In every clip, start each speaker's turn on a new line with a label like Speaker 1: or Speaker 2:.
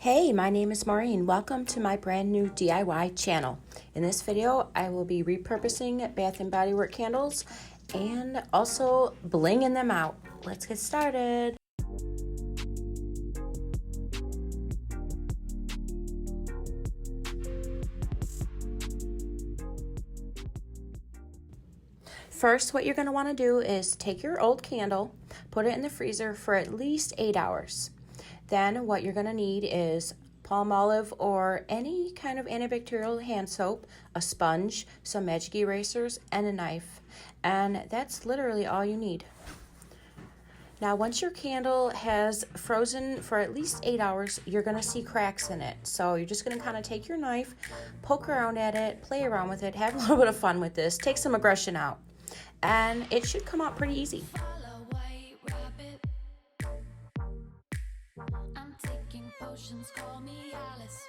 Speaker 1: Hey, my name is Maureen. Welcome to my brand new DIY channel. In this video, I will be repurposing Bath & Body Works candles and also blinging them out. Let's get started. First, what you're going to want to do is take your old candle, put it in the freezer for at least 8 hours. Then what you're going to need is Palmolive or any kind of antibacterial hand soap, a sponge, some magic erasers, and a knife. And that's literally all you need. Now, once your candle has frozen for at least 8 hours, you're going to see cracks in it. So you're just going to kind of take your knife, poke around at it, play around with it, have a little bit of fun with this, take some aggression out. And it should come out pretty easy. Call me Alice.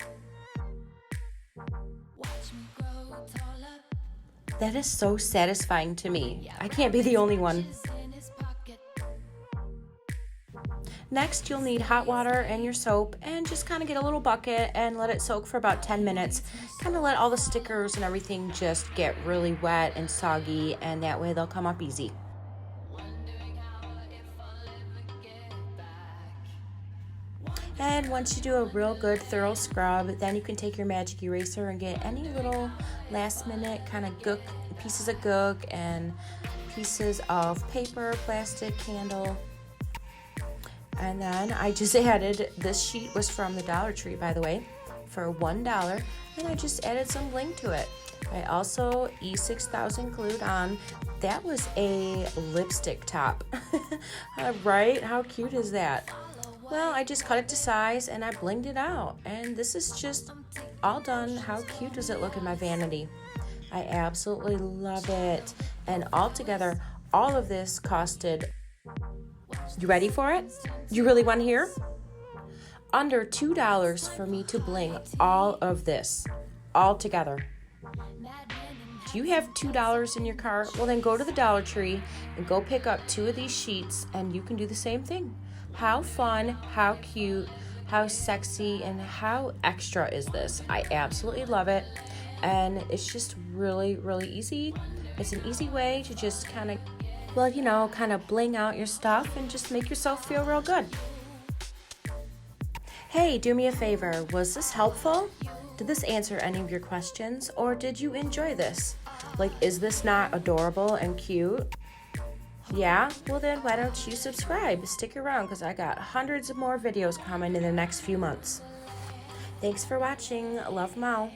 Speaker 1: Watch me grow taller. That is so satisfying to me. I can't be the only one. Next, you'll need hot water and your soap, and just kind of get a little bucket and let it soak for about 10 minutes. Kind of let all the stickers and everything just get really wet and soggy, and that way they'll come up easy. And once you do a real good thorough scrub, then you can take your magic eraser and get any little last minute kind of gook, pieces of gook and pieces of paper, plastic, candle. And then I just added, this sheet was from the Dollar Tree, by the way, for $1, and I just added some bling to it. I also E6000 glued on. That was a lipstick top. Right? How cute is that? Well, I just cut it to size and I blinged it out. And this is just all done. How cute does it look in my vanity? I absolutely love it. And altogether, all of this costed, you ready for it? You really want to hear? Under $2 for me to bling all of this, all together. Do you have $2 in your car? Well, then go to the Dollar Tree and go pick up 2 of these sheets and you can do the same thing. How fun, how cute, how sexy, and how extra is this? I absolutely love it. And it's just really, really easy. It's an easy way to just kind of, well, you know, kind of bling out your stuff and just make yourself feel real good. Hey, do me a favor. Was this helpful? Did this answer any of your questions, or did you enjoy this? Like, is this not adorable and cute? Yeah? Well then, why don't you subscribe? Stick around because I got hundreds of more videos coming in the next few months. Thanks for watching. Love, Mo.